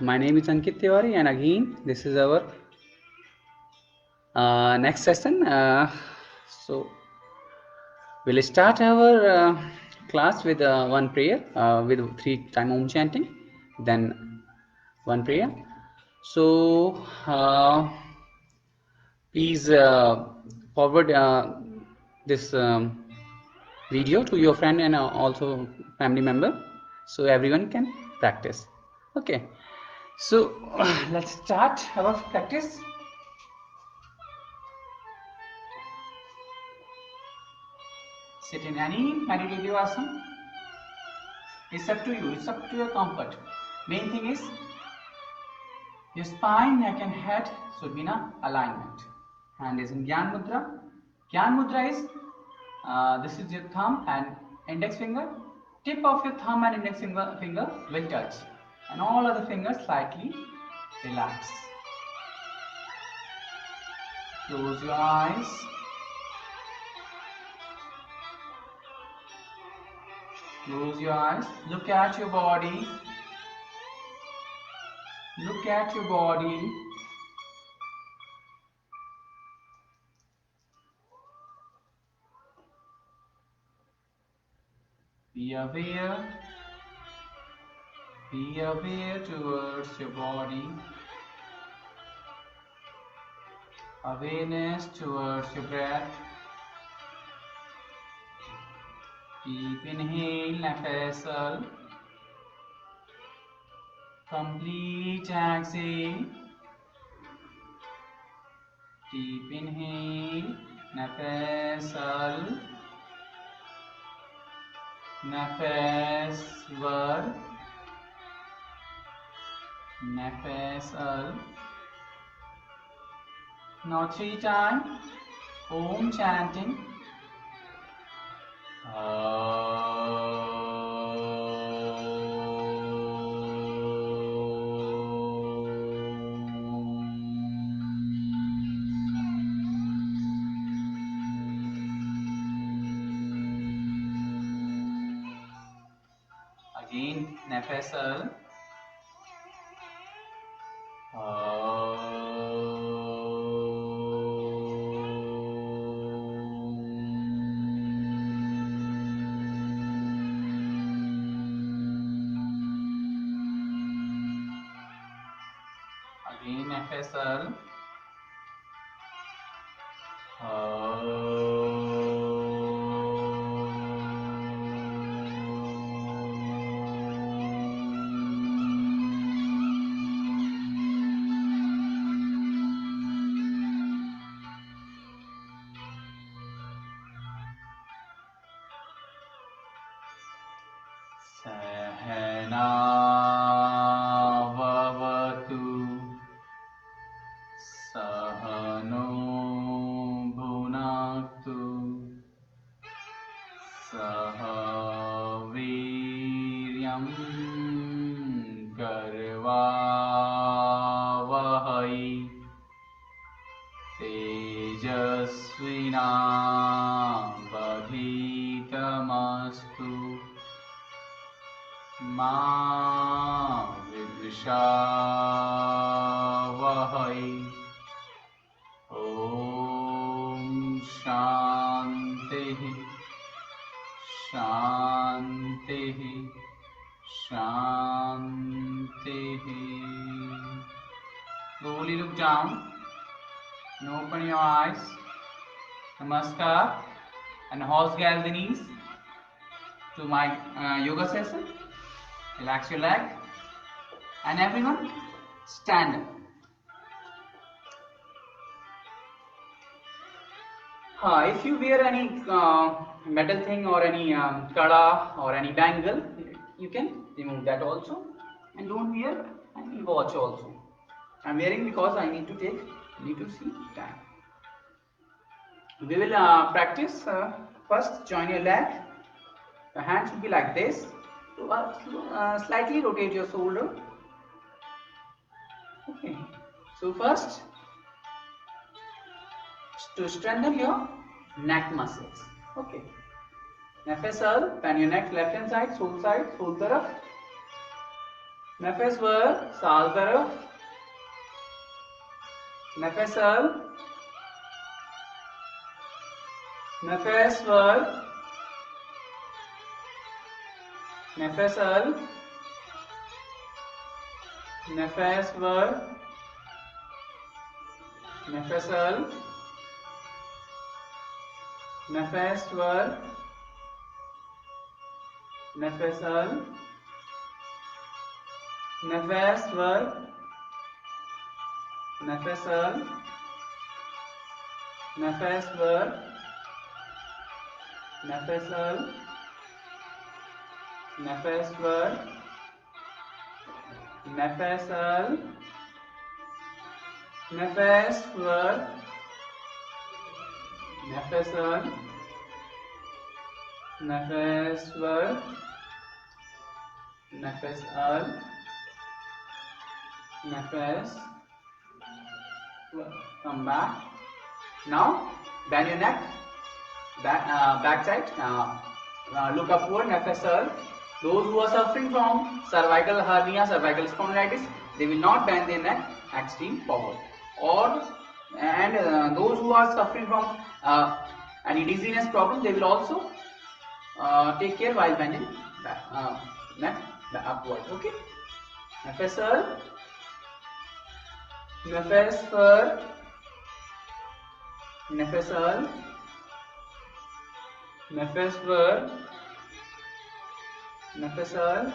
My name is Ankit Tiwari, and again, this is our next session. So, we'll start our class with one prayer with 3 time Om chanting, then one prayer. So, please forward this video to your friend and also family member so everyone can practice. Okay, so let's start our practice. Sit in any meditative asana. It's up to you, it's up to your comfort. Main thing is your spine, neck and head should be in alignment. Hand is in Gyan Mudra. Gyan Mudra is this is your thumb and index finger. Tip of your thumb and index finger will touch, and all other fingers slightly relax. Close your eyes. Close your eyes. Look at your body. Look at your body. Be aware. Be aware towards your body. Awareness towards your breath. Deep inhale, nafasal. Complete exhale. Deep inhale, nafasal. Nafaswar. Nafasal. Now 3 times Om chanting. Again, Nafasal. Again, Nafasal. Sahana vavatu sahano bhunaktu sahaviryam karvavahai tejasvinavadhitamastu Ma vidvishavahai. Om Shanti Shanti Shanti. Slowly look down and open your eyes. Namaskar and horse gal the knees to my yoga session. Relax your leg and everyone stand up. If you wear any metal thing or any kada or any bangle, you can remove that also, and don't wear any watch also. I'm wearing because I need to see time. We will practice. First, join your leg. Your hand should be like this. Slightly rotate your shoulder. Okay. So first, to strengthen your neck muscles. Okay. Nafasal, pan your neck, left hand side, soul taraf. नफस वर साल तरफ, नफसल, नफस वर, नफसल, नफस वर, नफसल, नफस वर, नफसल, नफस वर, नफसल, नफस वर, नफसल, नफस वर, नफसल, नफस वर, नफसल, नफस वर, नफसल, nafas. Come back. Now bend your neck, back side. Look upward, nafasal. Those who are suffering from cervical hernia, cervical spondylitis, they will not bend their neck extreme forward. And those who are suffering from any dizziness problem, they will also take care while bending neck upward. Okay. Nafasal. नफस पर, नफसल, नफस पर, नफसल,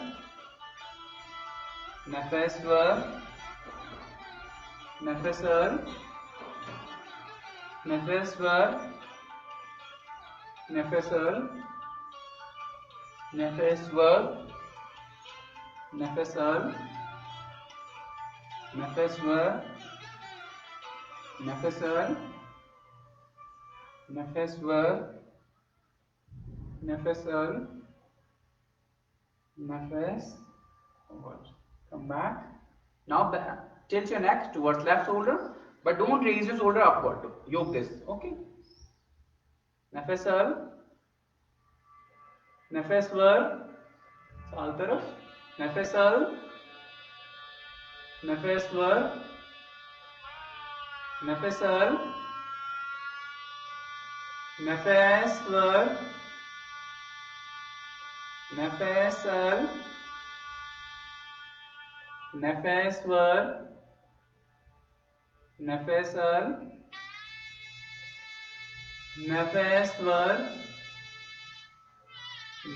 नफस पर, नफसल, नफस पर, नफसल, नफस पर, नफसल, नफस पर, नफसल, नफस वर, नफसल, nafas. Come back. Now tilt your neck towards left shoulder, but don't raise your shoulder upward. Yoke this. Okay. Nafasal, nafas वर, साल तरफ, nafasal, nafas were, नफसल, नफस were, नफसल, नफस were, नफसल, नफस were,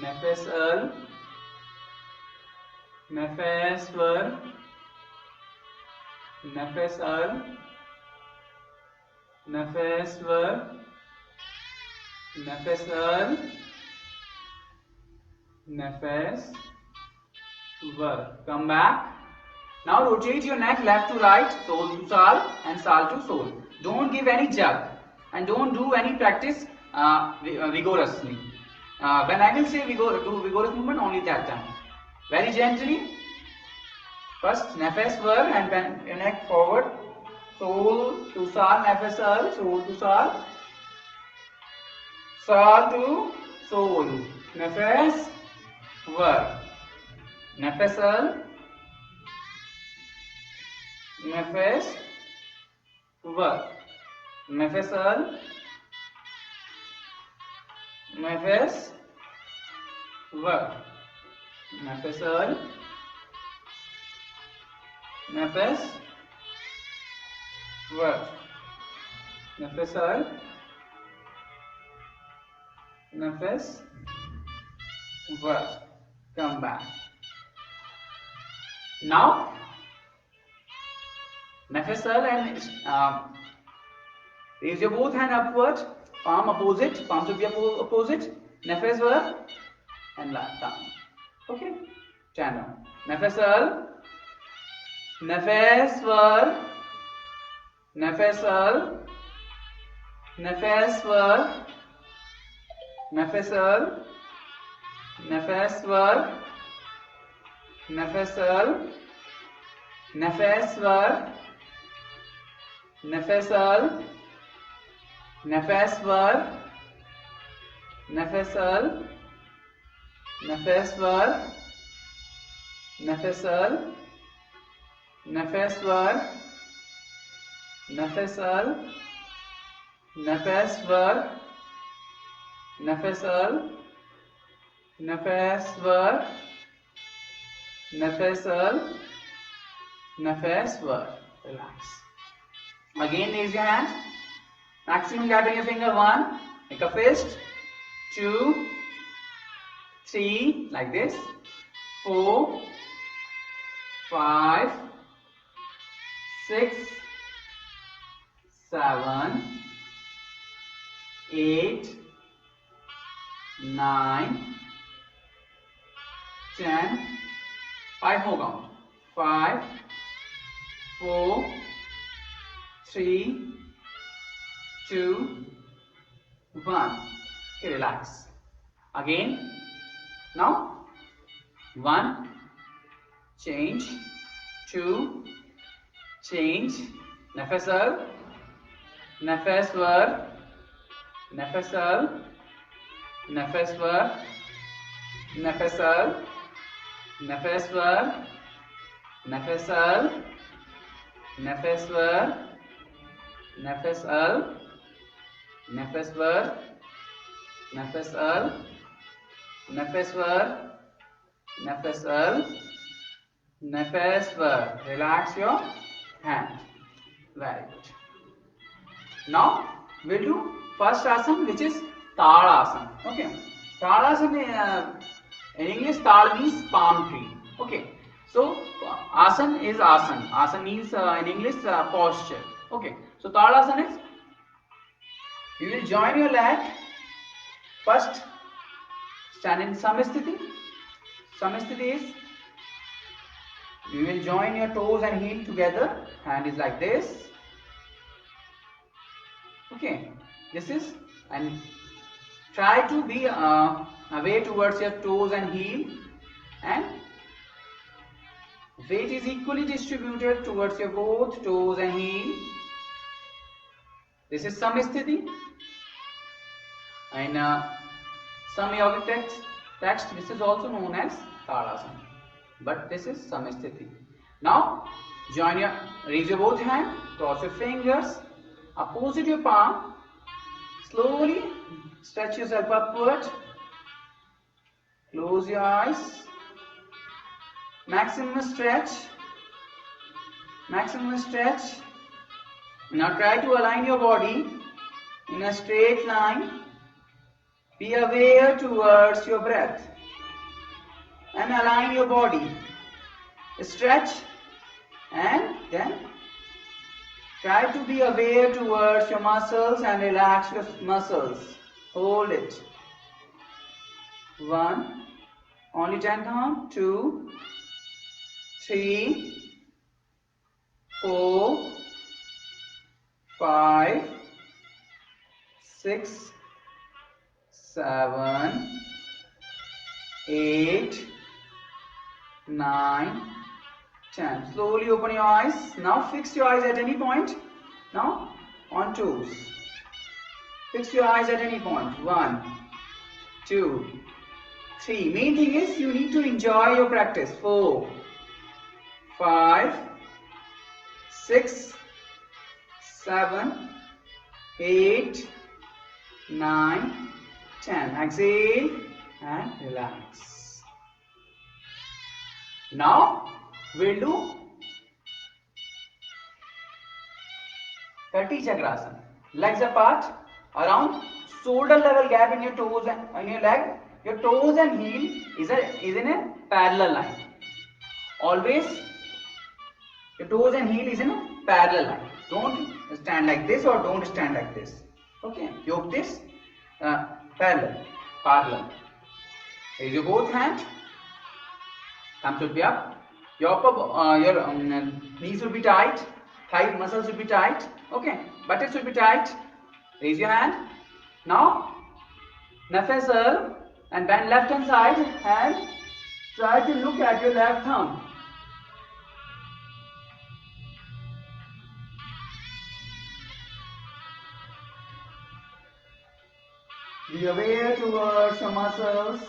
नफसल, नफस were, नफसल, नफस were, नफसल, nafas were. Come back. Now rotate your neck left to right, sole to sal and sal to sole. Don't give any jerk and don't do any practice vigorously. When I will say do vigorous movement, only that time. Very gently. First nafas were and bend your neck forward. Sole to sal, nafasal, sole to sal, sal to sole, nafas were, nafasal, nafas were, nafasal, nafas were, nafasal, nafas were, nafasal, nafas were. Come back. Now nafasal and raise your both hand upward, palm opposite, palm should be opposite, nafas were and down. Okay, stand down. Nafasal, nafas were, nafasal, nafas were, nafasal, nafas were, nafasal, nafas were, nafasal, nafas were, nafasal, nafas were, nafasal, नफेसवर, नफेसल, नफेसवर, नफेसल, नफेसवर, नफेसल, nafesवर. Relax. Again raise your hand. Maximum gap in your finger. 1, make a fist. 2, 3, like this. 4, 5, 6, 7, 8, 9, 10. 5 more count. 5, 4, 3, 2, 1. Okay, relax. Again. Now 1, change. 2, change. Nefesal, nefesver, nefesal, nefesver, nefesal, nefesver, nefesal, nefesver, nefesal, nefesver, nefesal, nefesver, nefesal, nefesver. Relax your hand. Very good. Now we'll do first asana, which is Talasana. Okay. Talasana in English, Tal means palm tree. Okay. So asana is asana. Asana means in English posture. Okay. So Talasana is, you will join your leg. First, stand in Samastiti. Samastiti is, you will join your toes and heel together. Hand is like this. Okay. This is, and try to be away towards your toes and heel, and weight is equally distributed towards your both toes and heel. This is Samastiti. In some yogic text, this is also known as Talasana, but this is Samastiti. Now, raise your both hands, cross your fingers, opposite your palm, slowly stretch yourself upward, close your eyes, maximum stretch, maximum stretch. Now try to align your body in a straight line. Be aware towards your breath and align your body. Stretch and then try to be aware towards your muscles and relax your muscles. Hold it. 1, only 10 count. 2, 3, 4, 5, 6, 7, 8, 9, 10. Slowly open your eyes. Now fix your eyes at any point. Now on toes. Fix your eyes at any point. 1, 2, 3. Main thing is you need to enjoy your practice. 4, 5, 6, 7, 8, 9, 10. Exhale and relax. Now we'll do Kati Chakrasana. Legs apart, around shoulder level gap in your toes and on your leg. Your toes and heel is in a parallel line. Always your toes and heel is in a parallel line. Don't stand like this or don't stand like this. Okay, yoke this parallel. Raise your both hands. Thumb should be up. Your knees will be tight. Thigh muscles will be tight. Okay, buttocks will be tight. Raise your hand. Now, nafasal and bend left hand side and try to look at your left thumb. Be aware towards your muscles.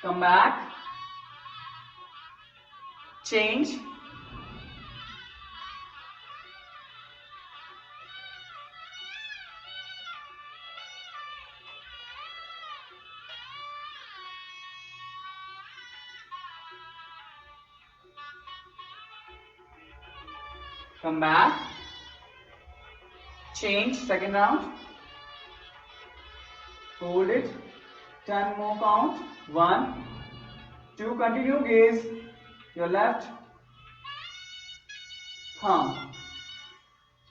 Come back. change, come back, change, second round, hold it, 10 more count, 1, 2, continue, gaze your left thumb,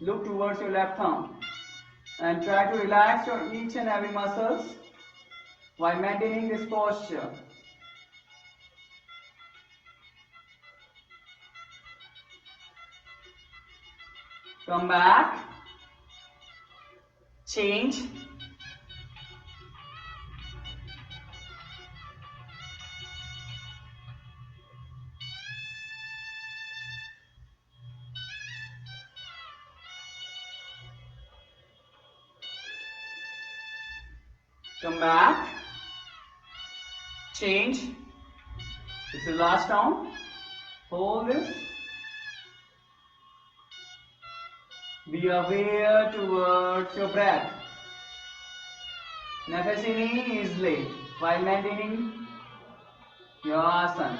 look towards your left thumb and try to relax your each and every muscles while maintaining this posture. Come back, change, come back, change, this is last round, hold this, be aware towards your breath, nafas in easily while maintaining your asana.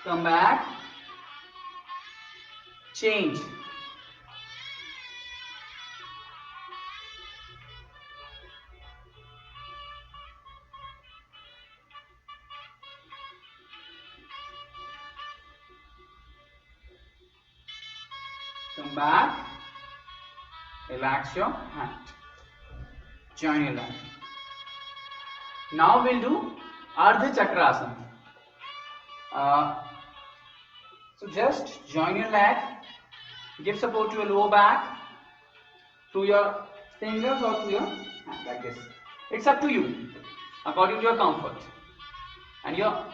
Come back, change, come back, relax your hand, join your leg. Now we'll do Ardha Chakrasana. So just join your leg, give support to your lower back through your fingers or through your hand like this. It's up to you, according to your comfort. And your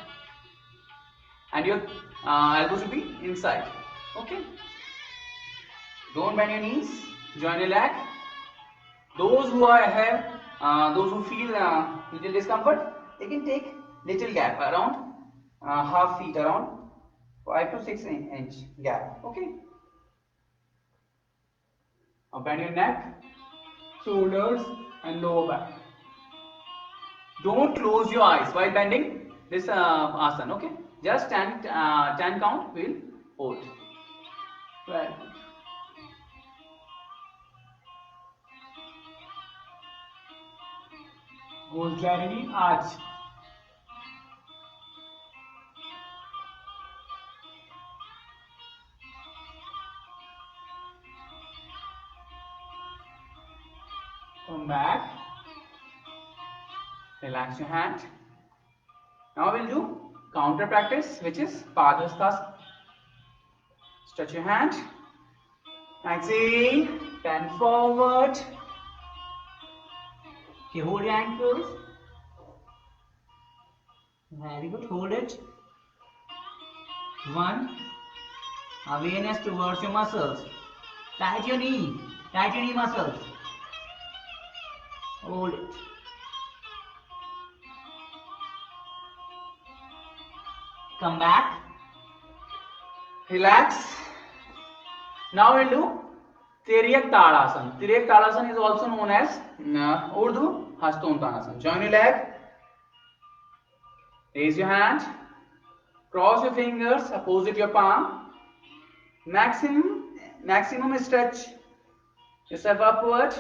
elbows will be inside. Okay. Don't bend your knees. Join your leg. Those who those who feel little discomfort, they can take little gap around half feet, around 5 to 6 inch gap. Okay. Now bend your neck, shoulders, and lower back. Don't close your eyes while bending this asana. Okay. Just 10 count. Will hold. Right. Gozlari Arch. Come back. Relax your hand. Now we'll do counter practice, which is Padhastasana. Stretch your hand. Exhale. Bend forward. Okay, hold your ankles. Very good. Hold it. 1. Awareness towards your muscles. Tight your knee. Tight your knee muscles. Hold it. Come back. Relax. Now we'll do Tiryak Tadasana. Tiryak Tadasana is also known as Urdhva Hastontanasana. Join your leg. Raise your hand. Cross your fingers opposite your palm. Maximum stretch yourself upward.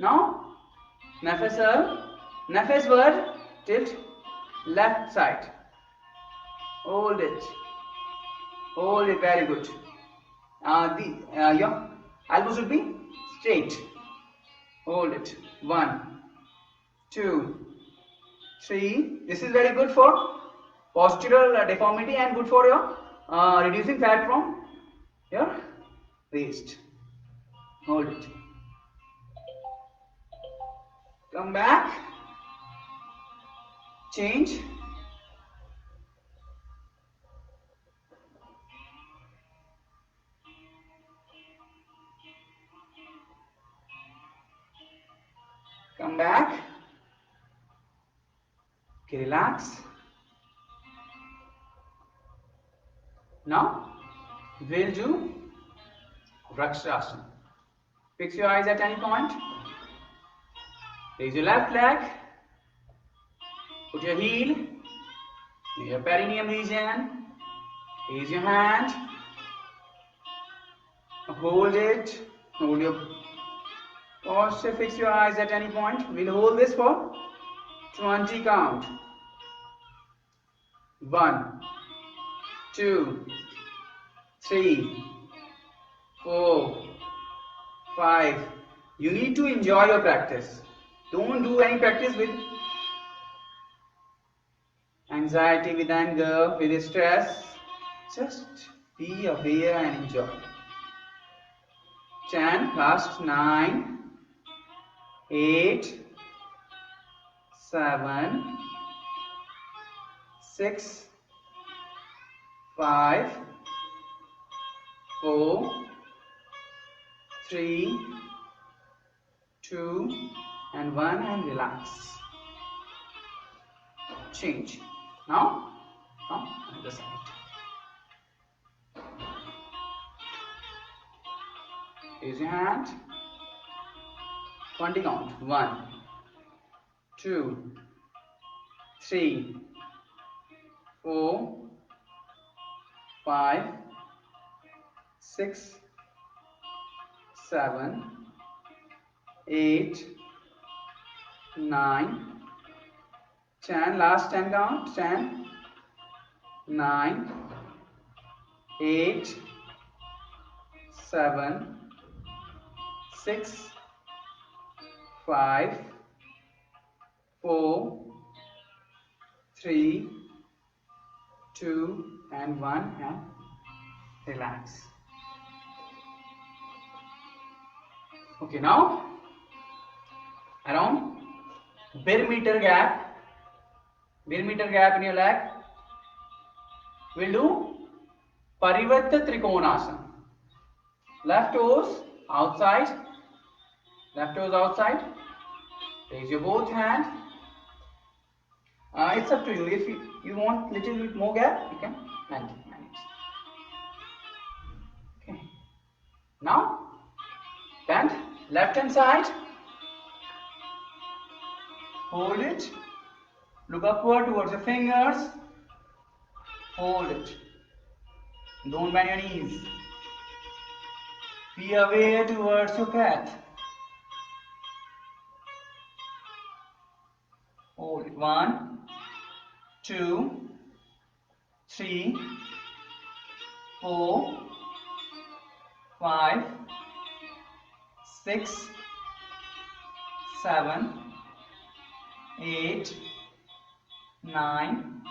Now nafas word, tilt left side. Hold it. Hold it. Very good. Your elbows will be straight. Hold it. 1, 2, 3. This is very good for postural deformity and good for your reducing fat from your waist. Hold it. Come back. Change. Come back. Okay, relax. Now we'll do Vrikshasana. Fix your eyes at any point. Raise your left leg. Put your heel in your perineum region. Raise your hand. Hold it. Hold your posture. Fix your eyes at any point. We'll hold this for 20 count. 1, 2, 3, 4, 5. You need to enjoy your practice. Don't do any practice with anxiety, with anger, with stress. Just be aware and enjoy. Chant last 9, 8, 7, 6, 5, 4, 3, 2, and 1, and relax. Change. Now, from the side. Raise your hand. 20 count. 1, 2, 3, 4, 5, 6, 7, 8, 9, 10. Last 10 count. 10, 9, 8, 7, 6, 5, 4, 3, 2, and 1, and relax. Okay, now around millimeter gap in your leg, we'll do Parivarta Trikonasana. Left toes outside, raise your both hands. It's up to you. If you want little bit more gap, you can manage. Okay. Now bend left hand side. Hold it. Look upward towards your fingers. Hold it. Don't bend your knees. Be aware towards your path. Hold it. 1, 2, 3, 4, 5, 6, 7, 8, 9,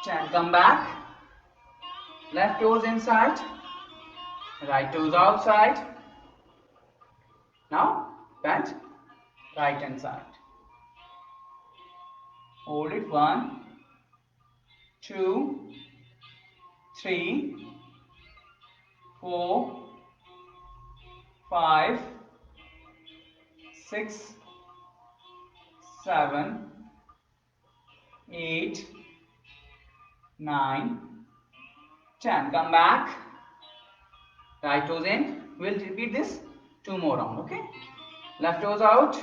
10. Come back. Left toes inside, right toes outside. Now bend right hand side. Hold it. 1, 2, 3, 4, 5, 6, 7, 8, 9, 10. Come back. Right toes in. We'll repeat this 2 more rounds. Okay. Left toes out.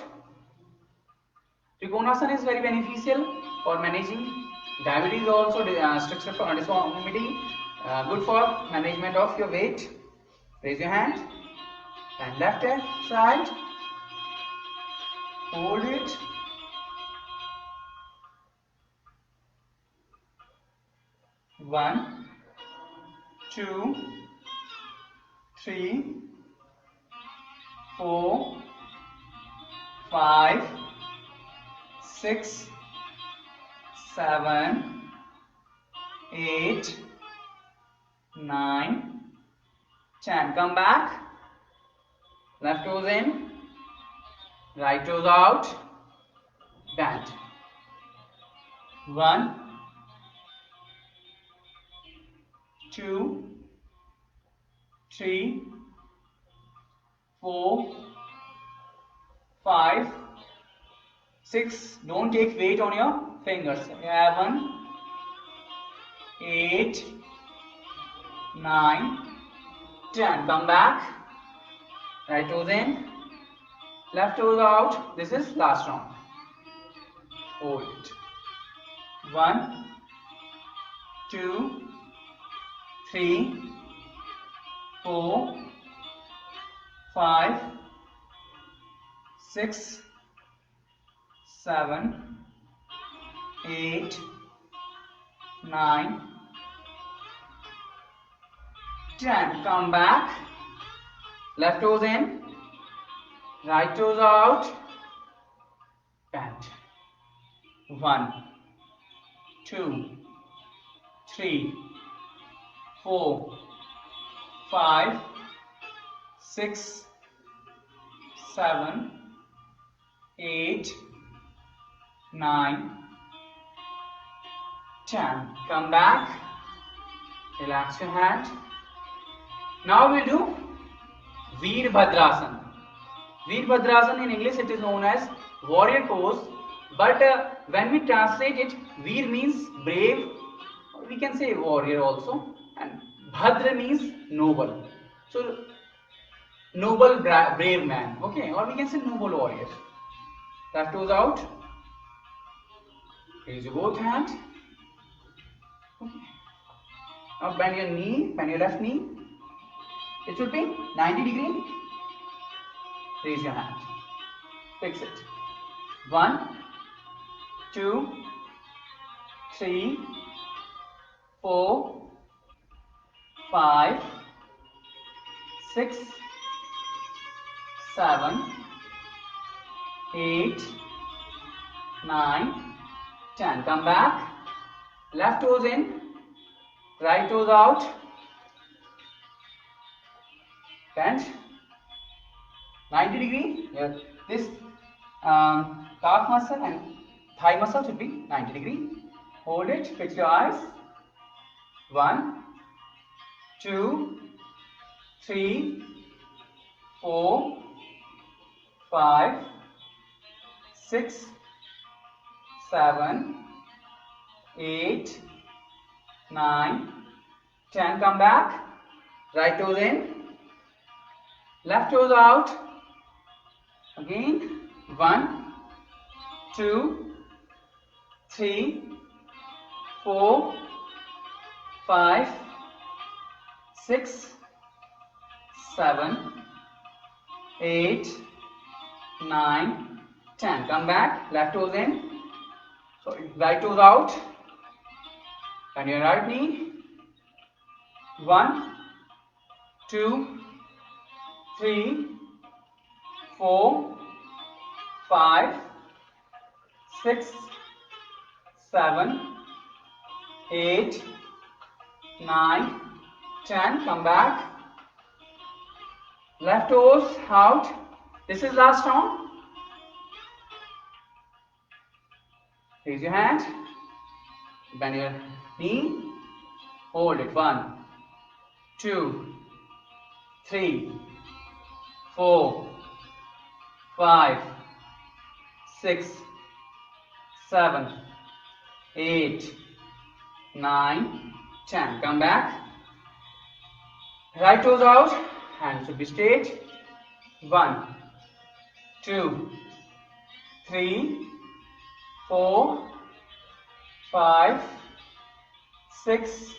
Trikonasana is very beneficial for managing diabetes, also structural deformity. Good for management of your weight. Raise your hand. And left hand side. Hold it. One, 2, 3, 4, 5, 6, 7, 8, 9, 10. Come back. Left toes in, right toes out. Bend. 1, 2, 3, 4, 5, 6. Don't take weight on your fingers. 7, 8, 9, 10. Come back. Right toes in, left toes out. This is last round. Hold it. 1, 2, 3, 4, 5, 6, 7, 8, 9, 10. Come back. Left toes in, right toes out. Bend. 1, 2, 3, 4, 5, 6, 7, 8, 9, 10. Come back. Relax your hand. Now we'll do Veerbhadrasana. Veerbhadrasana in English it is known as warrior pose, but when we translate it, Veer means brave, or we can say warrior also, and Bhadra means noble. So noble, brave man, okay, or we can say noble warrior. Left toes out. Raise your both hands. Okay. Now bend your knee, bend your left knee. It should be 90 degree. Raise your hand. Fix it. 1, 2, 3, 4, 5, 6, 7, 8, 9, 10. Come back. Left toes in, right toes out. Bend. 90 degree. Yeah. This calf muscle and thigh muscle should be 90 degree. Hold it. Fix your eyes. 1, 2, 3, 4, 5, 6, 7, 8, 9, 10. Come back. Right toes in. Left toes out. Again. 1, 2, 3, 4, 5, 6, 7, 8, 9, 10. Come back. Left toes in. Sorry. Right toes out. And your right knee. 1, 2, 3, 4, 5, 6, 7, 8, 9, 10. Come back. Left toes out. This is last round. Raise your hand. Bend your knee. Hold it. 1, 2, 3, 4, 5, 6, 7, 8, 9, 10. Come back. Right toes out. Hands should be straight. 1, 2, 3, 4, 5, 6,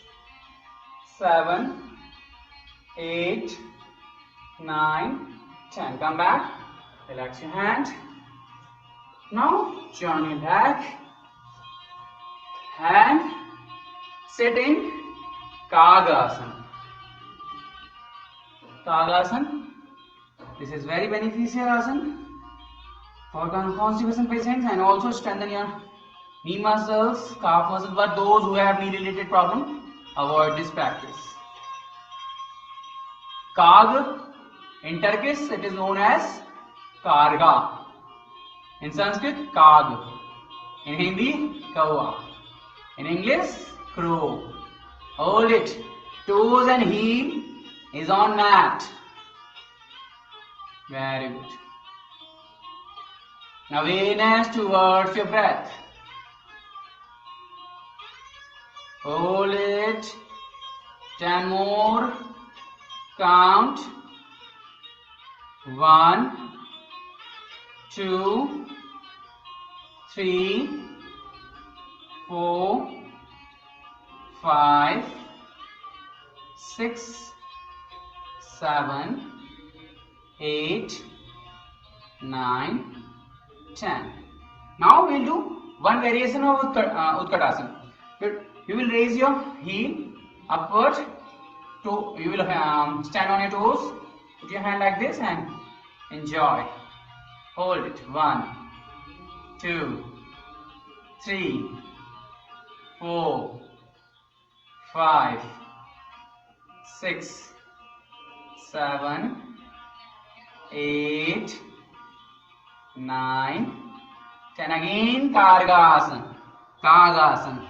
7, 8, 9, 10. Come back. Relax your hand. Now join your back and sit in Kagasana. Kagasana. This is very beneficial asana for constipation patients and also strengthen your knee muscles, calf muscles. But those who have knee related problem, avoid this practice. Kag. In Turkish, it is known as Karga. In Sanskrit, Kag. In Hindi, Kawa. In English, Crow. Hold it. Toes and heel is on mat. Very good. Awareness towards your breath. Hold it. 10 more. Count. 1, 2, 3, 4, 5, 6, 7, 8, 9, 10. Now we will do one variation of Utkatasana. You will raise your heel upward. You will stand on your toes. Put your hand like this and enjoy. Hold it. 1, 2, 3, 4, 5, 6, 7, 8, 9, 10. Again, Kargasana. Kargasana.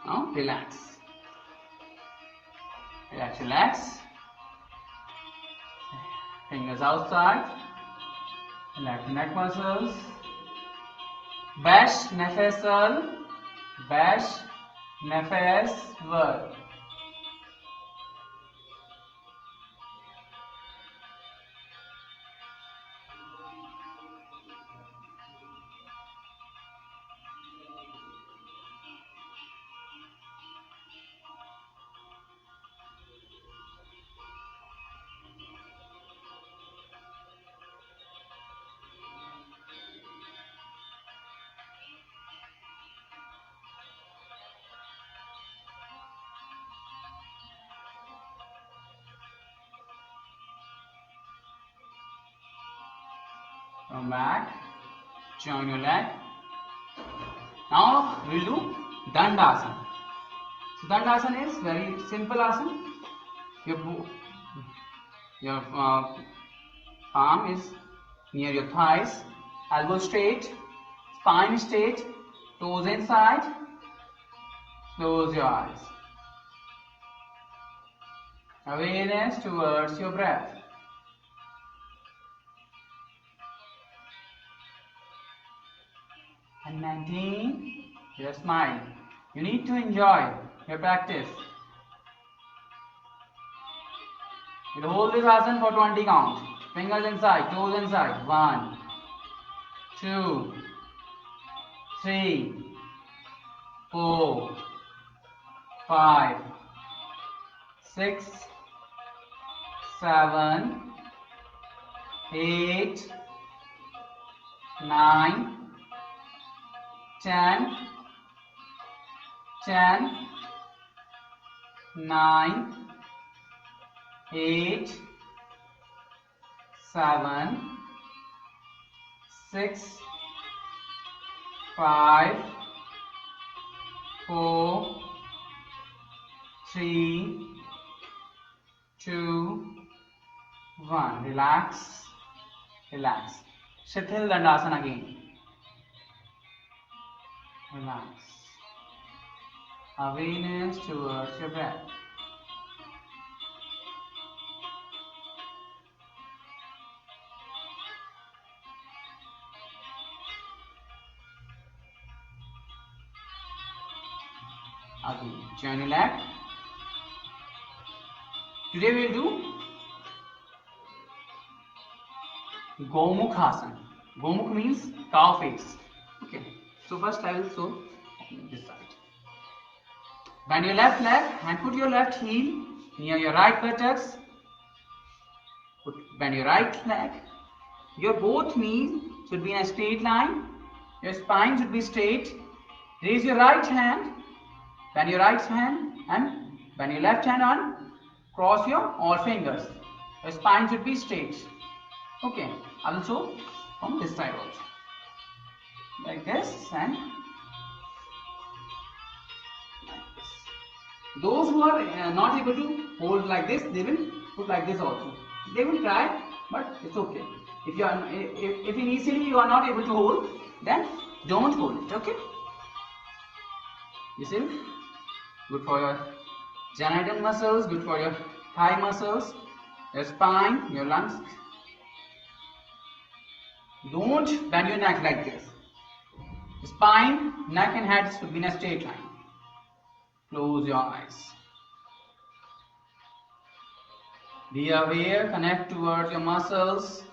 Now relax. Relax, relax. Fingers outside. Relax neck muscles. Bash nefes al. Bash nefes wal. Come back, join your leg. Now we will do Dandasana. So Dandasana is very simple asana. Your palm is near your thighs, elbow straight, spine straight, toes inside. Close your eyes. Awareness towards your breath. And maintain your smile. You need to enjoy your practice. You'll hold this asana for 20 counts. Fingers inside, toes inside. 1, 2, 3, 4, 5, 6, 7, 8, 9, 10, 9, 8, 7, 6, 5, 4, 3, 2, 1. Relax, relax. Shithil Dandasana again. Relax. Awareness towards your breath. Again, join your leg. Today we will do Gomukhasana. Gomukh means cow face. Okay. So first I will show this side. Bend your left leg and put your left heel near your right buttocks. Bend your right leg. Your both knees should be in a straight line. Your spine should be straight. Raise your right hand. Bend your right hand and bend your left hand on. Cross your all fingers. Your spine should be straight. Okay. I will show from this side also. Like this and like this. Those who are not able to hold like this, they will put like this also. They will try, but it's okay. If you are, if initially you are not able to hold, then don't hold it. Okay. This is good for your Genital muscles, good for your thigh muscles, your spine, your lungs. Don't bend your neck like this. Spine, neck and head should be in a straight line. Close your eyes. Be aware, connect towards your muscles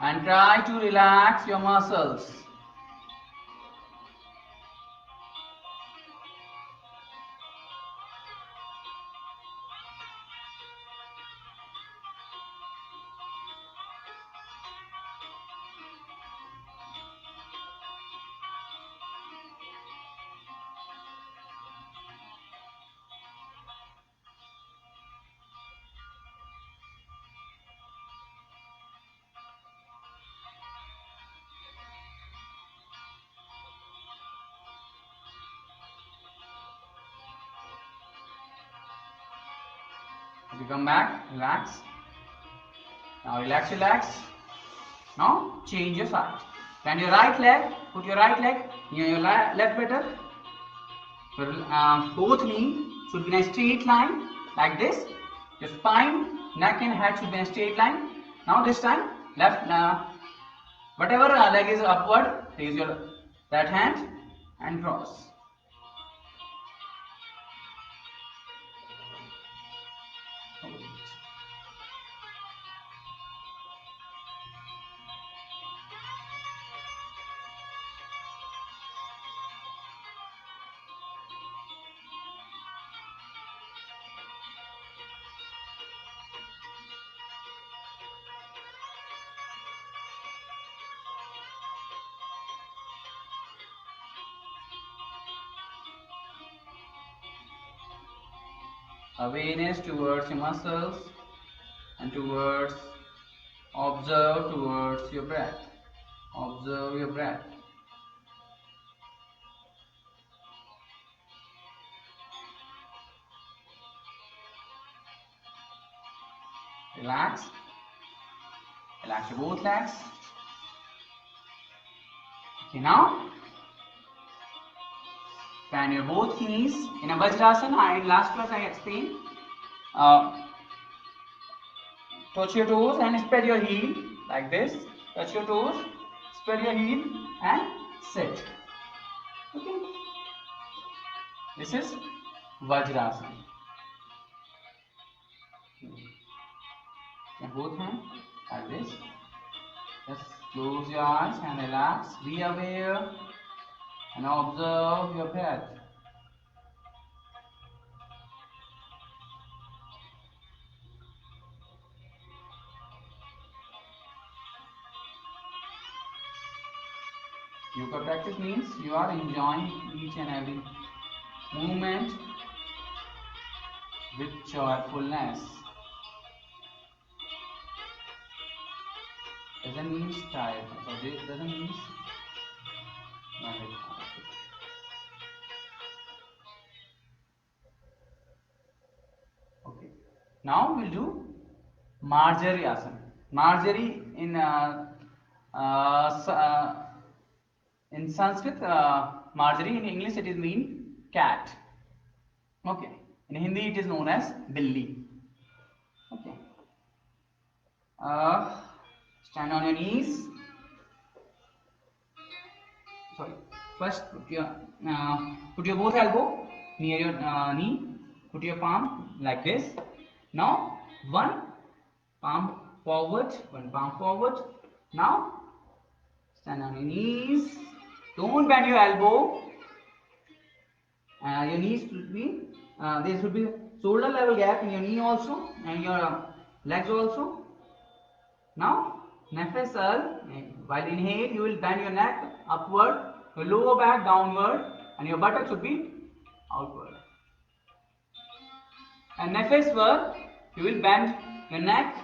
and try to relax your muscles. If you come back, relax. Now relax, relax. Now change your side. Bend your right leg, put your right leg near your left buttock. Both knee should be in a straight line like this. Your spine, neck and head should be in a straight line. Now this time, left, whatever leg is upward, raise your right hand and cross. Awareness towards your muscles and observe towards your breath. Observe your breath. Relax. Relax your both legs. Okay, now bend your both knees in a Vajrasana. In last class I explained. Touch your toes and spread your heel like this. Touch your toes, spread your heel and sit. Okay. This is Vajrasana. And both hands like this. Just close your eyes and relax. Be aware and observe your breath. Yoga practice means you are enjoying each and every movement with joyfulness. Doesn't mean tired. So this doesn't mean okay. Now we'll do Marjari Asana. Marjari in Sanskrit, Marjari in English it is mean cat. Okay. In Hindi it is known as Billi. Okay. Stand on your knees. Sorry. First, put your both elbow near your knee. Put your palm like this. Now, one palm forward, one palm forward. Now, stand on your knees. Don't bend your elbow. Your knees should be there should be shoulder level gap in your knee also and your legs also. Now, Nefesal, while inhale, you will bend your neck upward, your lower back downward, and your buttock should be outward. And Nefeswar, you will bend your neck,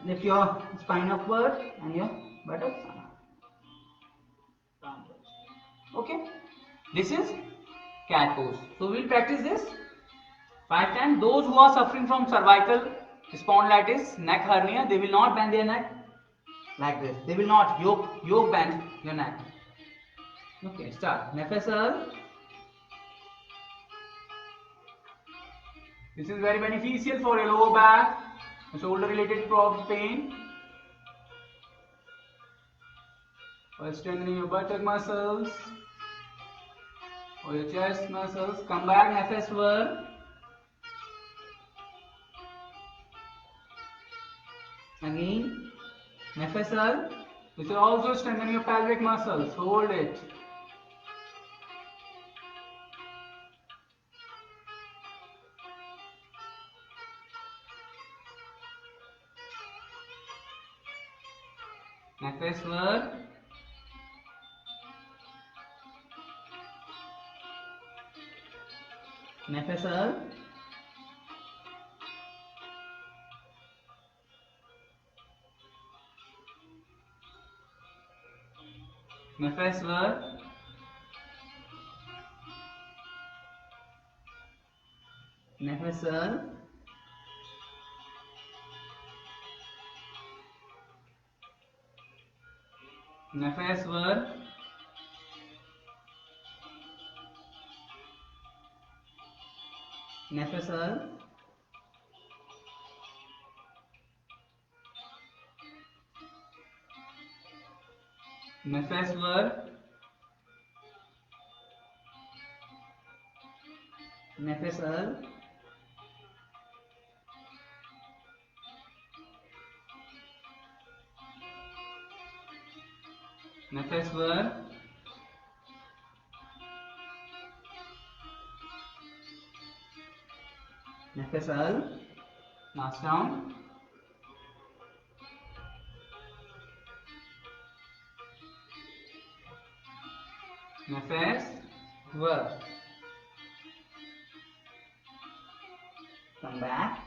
lift your spine upward, and your buttock downward. Okay, this is cat pose. So we will practice this 5 times. Those who are suffering from cervical spondylitis, neck hernia, they will not bend their neck like this. They will not yoke bend your neck. Okay, start. Nefesal. This is very beneficial for your lower back, shoulder related problem pain. For strengthening your buttock muscles or your chest muscles. Come back, nefes work. Again, nefes work. This will also strengthen your pelvic muscles. Hold it. Nefes work. Nefes work. Nefes work. Nefes work. Nefes work. Nefes work. Nefes work. Nefes work. Nefes work. Nefes work. Last down. Nefes work. Come back.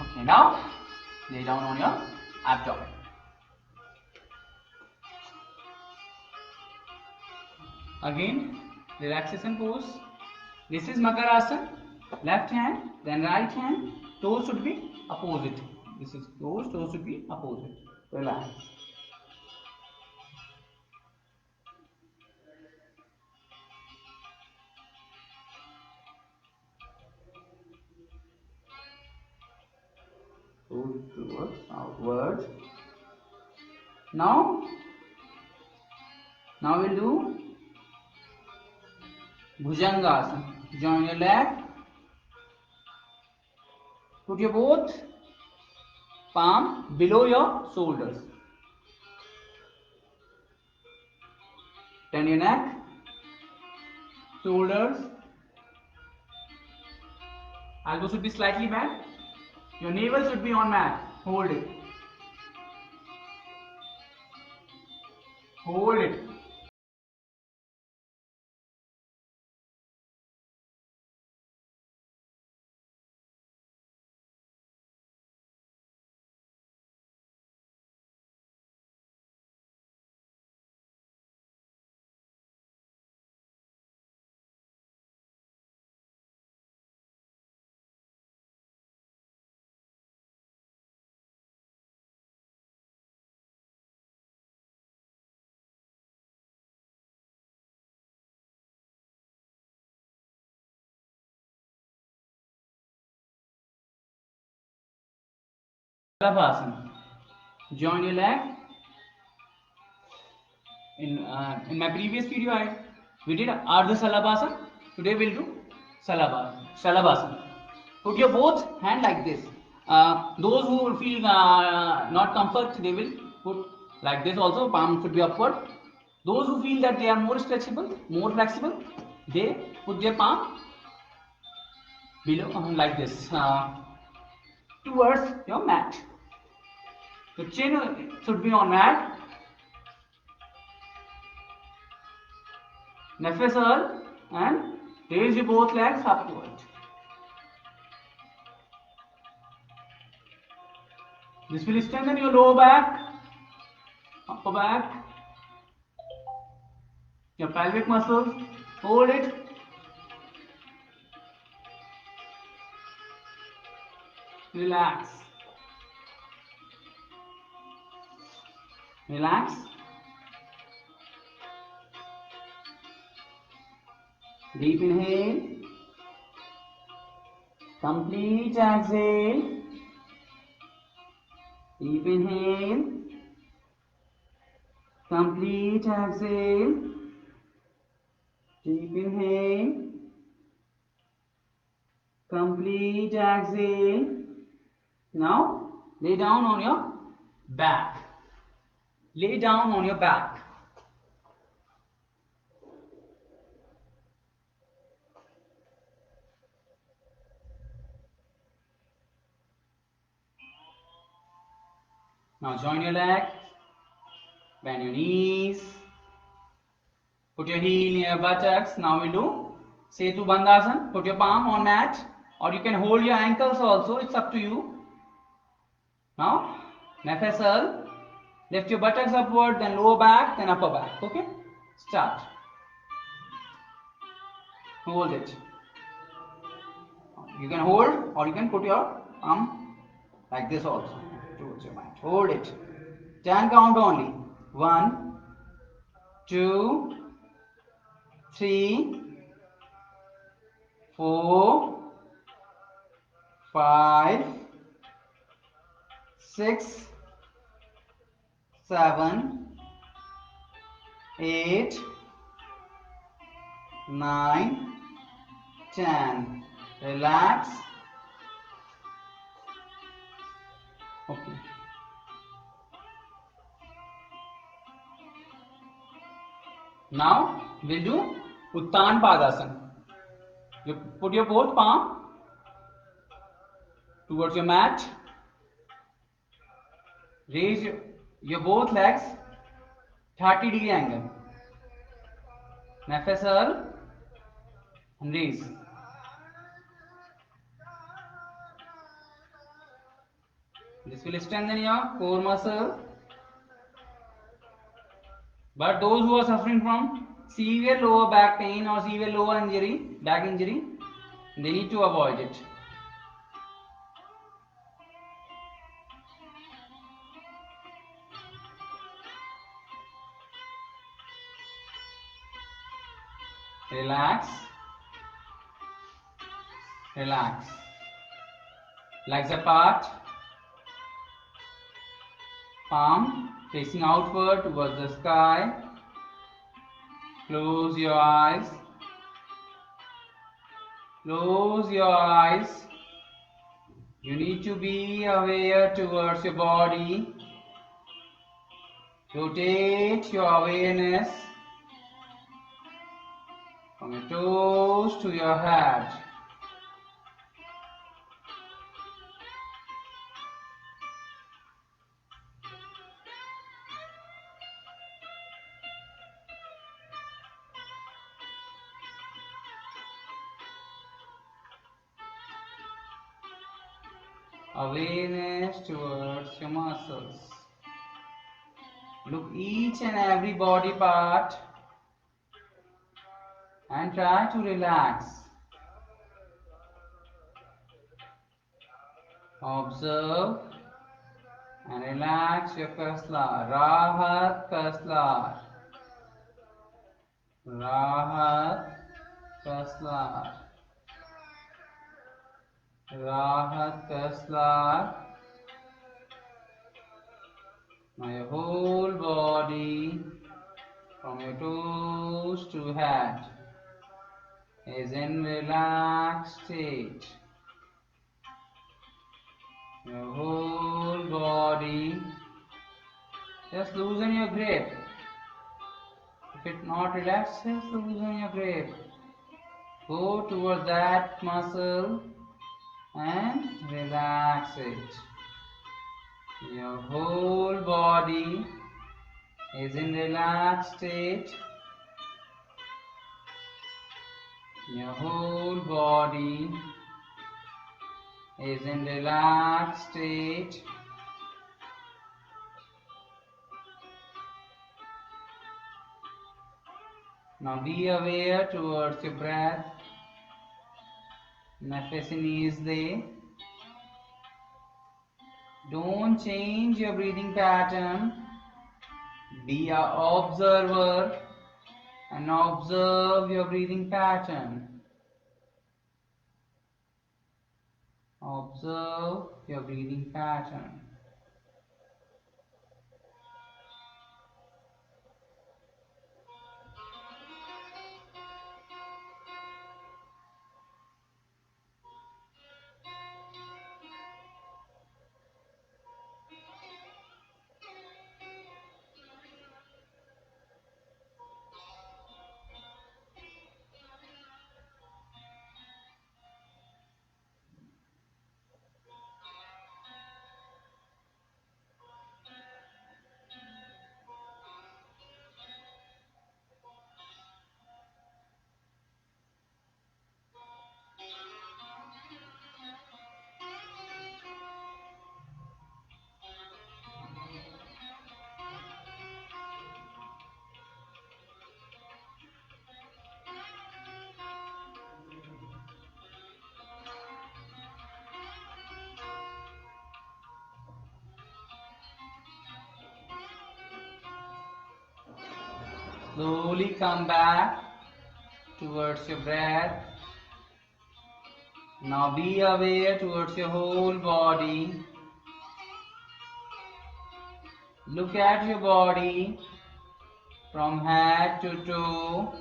Okay, now lay down on your abdomen. Again, relaxation pose. This is Makarasana. Left hand, then right hand. Toes should be opposite. This is toes should be opposite. Relax. Towards outwards. Now we'll do Bhujangasana. Join your leg. Put your both palm below your shoulders. Turn your neck, shoulders. Elbow should be slightly back. Your navel should be on mat. Hold it. Hold it. Salabhasana. Join your leg. In my previous video, we did Ardha Salabhasana. Today we'll do Salabhasana. Put your both hand like this. Those who feel not comfort, they will put like this also. Palm should be upward. Those who feel that they are more stretchable, more flexible, they put their palm below like this towards your mat. The chin should be on mat. Nefes earth and raise your both legs upward. This will strengthen your lower back, upper back, your pelvic muscles. Hold it. Relax. Relax. Deep inhale. Complete exhale. Deep inhale. Complete exhale. Deep inhale. Complete exhale. Now lay down on your back. Lay down on your back. Now join your leg. Bend your knees. Put your heel in your buttocks. Now we'll do Setu Bandhasan. Put your palm on mat, or you can hold your ankles also. It's up to you. Now, Nafasal. Lift your buttocks upward, then lower back, then upper back. Okay? Start. Hold it. You can hold, or you can put your arm like this also towards your mind. Hold it. 10 count only. 1, 2, 3, 4, 5, 6, 7, 8, 9, 10. Relax. Okay. Now we'll do Uttan Padasana. You put your both palm towards your mat. Raise your both legs 30-degree angle. Nafasal and raise. This will strengthen your core muscle. But those who are suffering from severe lower back pain or severe lower injury, back injury, they need to avoid it. Relax. Relax. Legs apart. Palm facing outward towards the sky. Close your eyes. Close your eyes. You need to be aware towards your body. Rotate your awareness from your toes to your head. Awareness towards your muscles. Look each and every body part and try to relax. Observe and relax your kaslar. Rahat kaslar. Rahat kaslar. Rahat kaslar. Now your whole body from your toes to head is in relaxed state. Your whole body, just loosen your grip. If it's not relaxed, just loosen your grip. Go towards that muscle and relax it. Your whole body is in relaxed state. Your whole body is in relaxed state. Now be aware towards your breath. Nafas in easily. Don't change your breathing pattern. Be an observer and observe your breathing pattern. Observe your breathing pattern. Slowly come back towards your breath. Now be aware towards your whole body. Look at your body from head to toe.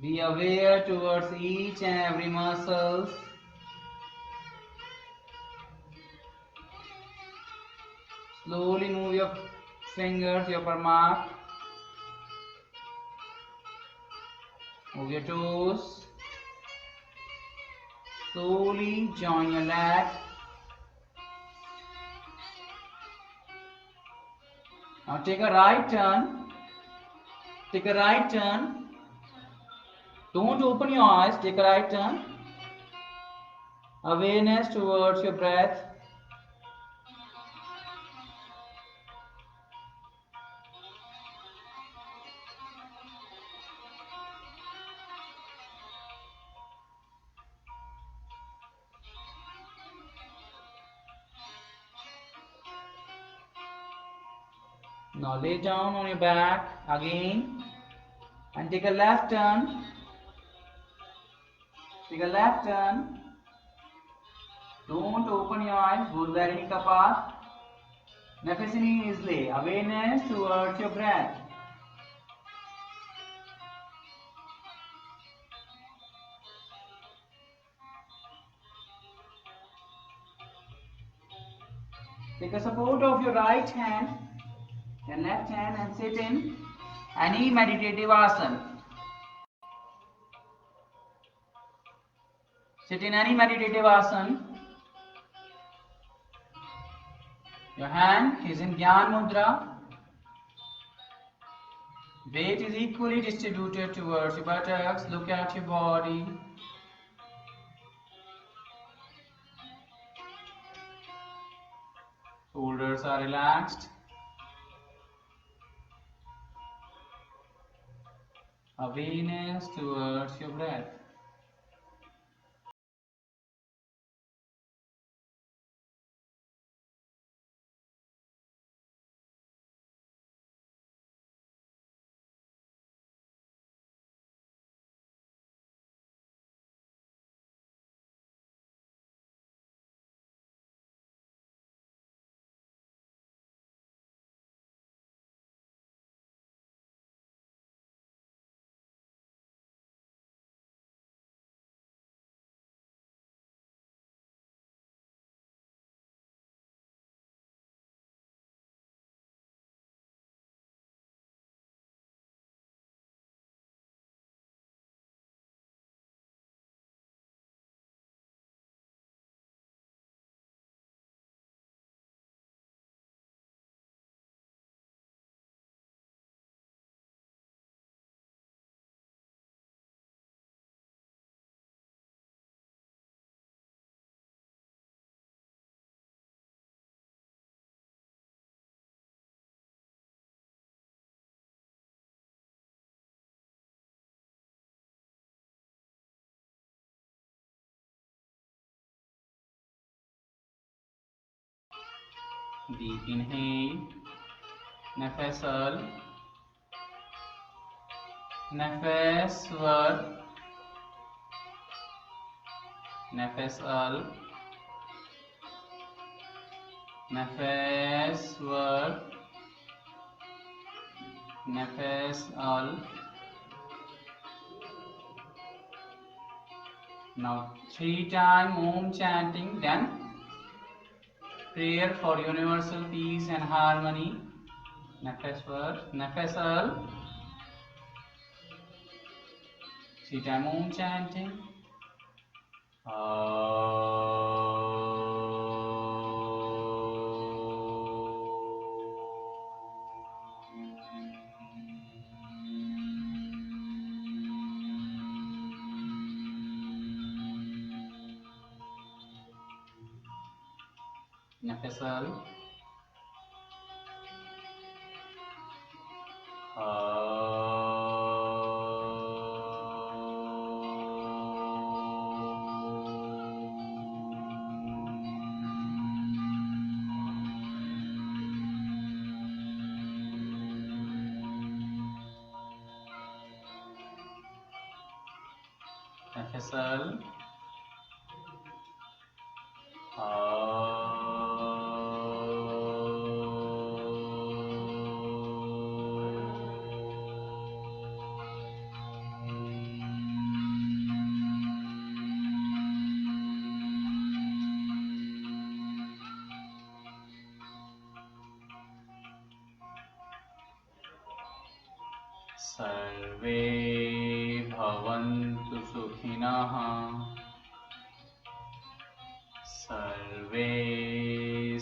Be aware towards each and every muscle. Slowly move your fingers, your palm mark. Move your toes. Slowly join your legs. Now take a right turn. Take a right turn. Don't open your eyes. Take a right turn. Awareness towards your breath. Now lay down on your back again and take a left turn. Take a left turn. Don't open your eyes. Bulldarini ka path. Nafasini easily. Awareness towards your breath. Take a support of your right hand and left hand and sit in any meditative asana. Sit in any meditative asana. Your hand is in Gyan Mudra. Weight is equally distributed towards your buttocks. Look at your body. Shoulders are relaxed. Awareness towards your breath. Deep inhale. नफस were. नफस were. nefes al, nefes ver, nefes al. Now 3 times Om chanting, then prayer for universal peace and harmony. Nefes ver, nefes al. 3 times Om chanting. Nefes al. Nefes al. सर्वे भवन्तु सुखिनः सर्वे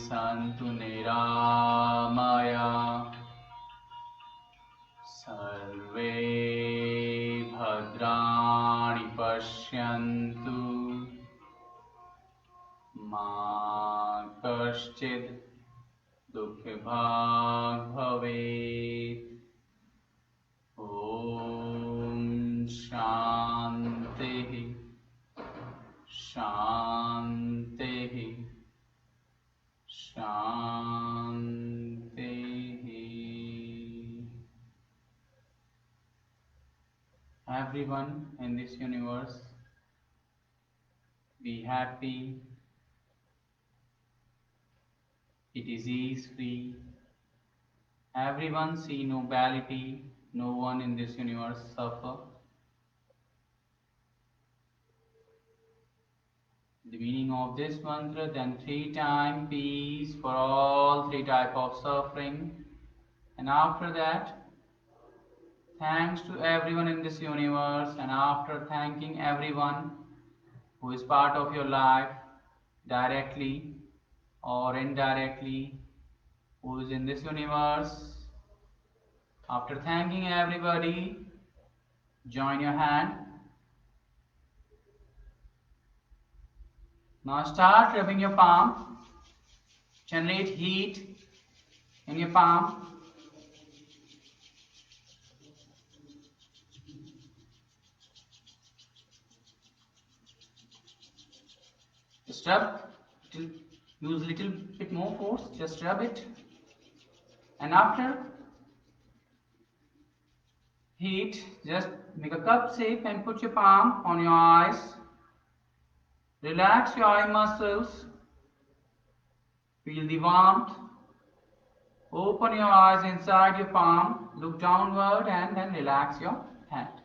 सन्तु निरामयाः सर्वे भद्राणि पश्यन्तु मा कश्चित् दुःखभाग् भवेत्। ॐ शान्तिः शान्तिः शान्तिः। Everyone in this universe, be happy, be disease-free. Everyone see nobility, no one in this universe suffer. The meaning of this mantra, then 3 times peace for all 3 types of suffering, and after that thanks to everyone in this universe, and after thanking everyone who is part of your life directly or indirectly, who is in this universe, after thanking everybody, join your hand. Now start rubbing your palm, generate heat in your palm. Just rub, use little bit more force, just rub it. And after heat, just make a cup shape and put your palm on your eyes. Relax your eye muscles. Feel the warmth. Open your eyes inside your palm. Look downward and then relax your hand.